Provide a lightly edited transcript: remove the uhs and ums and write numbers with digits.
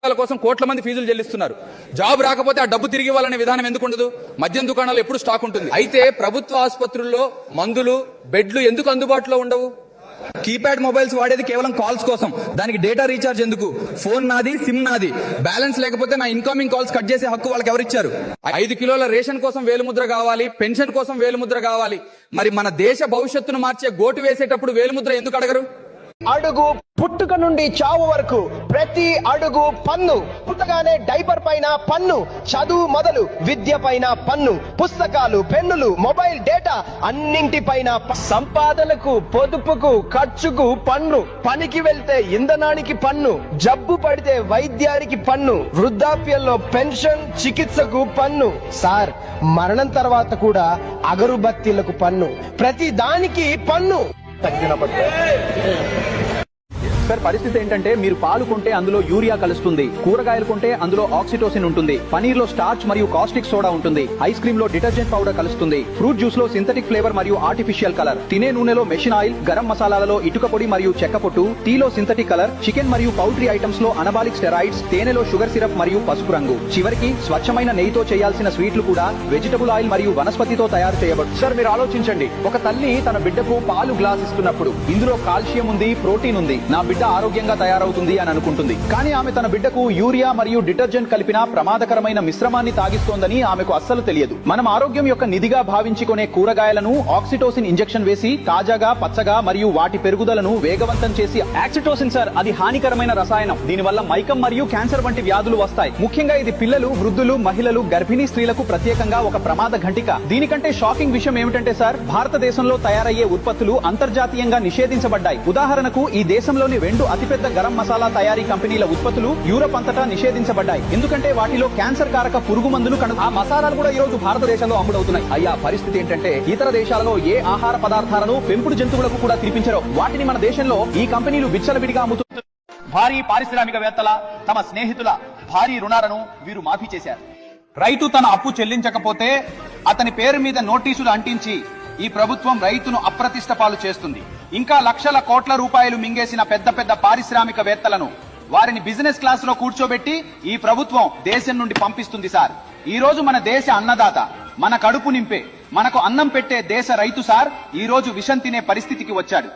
ఉద్యోగాల కోసం కోట్ల మంది ఫీజులు చెల్లిస్తున్నారు. జాబ్ రాకపోతే ఆ డబ్బు తిరిగి ఇవ్వాలనే విధానం ఎందుకు ఉండదు? మద్యం దుకాణాలు ఎప్పుడు స్టాక్ ఉంటుంది. అయితే ప్రభుత్వ ఆసుపత్రుల్లో మందులు, బెడ్లు ఎందుకు అందుబాటులో ఉండవు? కీప్యాడ్ మొబైల్స్ వాడేది కేవలం కాల్స్ కోసం. దానికి డేటా రీఛార్జ్ ఎందుకు? ఫోన్ నాది, సిమ్ నాది. బ్యాలెన్స్ లేకపోతే నా ఇన్కమింగ్ కాల్స్ కట్ చేసే హక్కు వాళ్ళకి ఎవరిచ్చారు? 5 కిలోల రేషన్ కోసం వేలుముద్ర కావాలి, పెన్షన్ కోసం వేలుముద్ర కావాలి. మరి మన దేశ భవిష్యత్తును మార్చే గోటు వేసేటప్పుడు వేలుముద్ర ఎందుకు అడగరు? అడుగు పుట్టుక నుండి చావు వరకు ప్రతి అడుగు పన్ను. పుట్టగానే డైపర్ పైన పన్ను, చదువు మొదలు విద్య పైన పన్ను, పుస్తకాలు, పెన్నులు, మొబైల్ డేటా అన్నింటిపైన. సంపాదనకు, పొదుపుకు, ఖర్చుకు పన్ను. పనికి వెళ్తే ఇంధనానికి పన్ను, జబ్బు పడితే వైద్యానికి పన్ను, వృద్ధాప్యంలో పెన్షన్, చికిత్సకు పన్ను. సార్, మరణం తర్వాత కూడా అగరుబత్తీలకు పన్ను. ప్రతి దానికి పన్ను. సార్, పరిస్థితి ఏంటంటే మీరు పాలు కొంటే అందులో యూరియా కలుస్తుంది, కూరగాయలు కొంటే అందులో ఆక్సిటోసిన్ ఉంటుంది, పనీర్ లో స్టార్చ్ మరియు కాస్టిక్ సోడా ఉంటుంది, ఐస్ క్రీమ్ లో డిటర్జెంట్ పౌడర్ కలుస్తుంది, ఫ్రూట్ జ్యూస్ లో సింథటిక్ ఫ్లేవర్ మరియు ఆర్టిఫిషియల్ కలర్, తినే నూనెలో మెషిన్ ఆయిల్, గరం మసాలాలలో ఇటుక పొడి మరియు చెక్క పొట్టు, టీలో సింథటిక్ కలర్, చికెన్ మరియు పౌల్ట్రీ ఐటమ్స్ లో అనబాలిక్ స్టెరాయిడ్స్, తేనెలో షుగర్ సిరప్ మరియు పసుపు రంగు. చివరికి స్వచ్ఛమైన నెయ్యితో చేయాల్సిన స్వీట్లు కూడా వెజిటబుల్ ఆయిల్ మరియు వనస్పతితో తయారు చేయబడు. సార్, మీరు ఆలోచించండి, ఒక తల్లి తన బిడ్డకు పాలు గ్లాస్ ఇస్తున్నప్పుడు ఇందులో కాల్షియం ఉంది, ప్రోటీన్ ఉంది, నా బిడ్డ ఆరోగ్యంగా తయారవుతుంది అని అనుకుంటుంది. కానీ ఆమె తన బిడ్డకు యూరియా మరియు డిటర్జెంట్ కలిపిన ప్రమాదకరమైన మిశ్రమాన్ని తాగిస్తోందని ఆమెకు అస్సలు తెలియదు. మనం ఆరోగ్యం యొక్క నిధిగా భావించి కొనే కూరగాయలను ఆక్సిటోసిన్ ఇంజెక్షన్ వేసి తాజాగా, పచ్చగా మరియు వాటి పెరుగుదలను వేగవంతం చేసి. ఆక్సిటోసిన్ సార్, అది హానికరమైన రసాయనం. దీనివల్ల మైకం మరియు క్యాన్సర్ వంటి వ్యాధులు వస్తాయి. ముఖ్యంగా ఇది పిల్లలు, వృద్ధులు, మహిళలు, గర్భిణీ స్త్రీలకు ప్రత్యేకంగా ఒక ప్రమాద ఘంటిక. దీనికంటే షాకింగ్ విషయం ఏమిటంటే సార్, భారతదేశంలో తయారయ్యే ఉత్పత్తులు అంతర్జాతీయంగా నిషేధించబడ్డాయి. ఉదాహరణకు ఈ దేశంలోని 2 అతిపెద్ద గరం మసాలా తయారీ కంపెనీల ఉత్పత్తులు యూరప్ అంతటా నిషేధించబడ్డాయి. ఎందుకంటే వాటిలో క్యాన్సర్ కారక పురుగు మందులు ఆ మసాలాలు కూడా ఈ రోజు భారతదేశంలో అమ్ముడవుతున్నాయి. అయ్యా, పరిస్థితి ఏంటంటే ఇతర దేశాలలో ఏ ఆహార పదార్థాలను పెంపుడు జంతువులకు కూడా తినిపించరో వాటిని మన దేశంలో ఈ కంపెనీలు విచ్చలవిడిగా అమ్ముతున్నారు. భారీ పారిశ్రామికవేత్తల, తమ స్నేహితుల భారీ రుణాలను వీరు మాఫీ చేశారు. రైతు తన అప్పు చెల్లించకపోతే అతని పేరు మీద నోటీసులు అంటించి ఈ ప్రభుత్వం రైతును అప్రతిష్ట పాలు చేస్తుంది. ఇంకా లక్షల కోట్ల రూపాయలు మింగేసిన పెద్ద పెద్ద పారిశ్రామికవేత్తలను వారిని బిజినెస్ క్లాస్ లో కూర్చోబెట్టి ఈ ప్రభుత్వం దేశం నుండి పంపిస్తుంది. సార్, ఈ రోజు మన దేశ అన్నదాత, మన కడుపు నింపే, మనకు అన్నం పెట్టే దేశ రైతు సార్ ఈ రోజు విషం తినే పరిస్థితికి వచ్చాడు.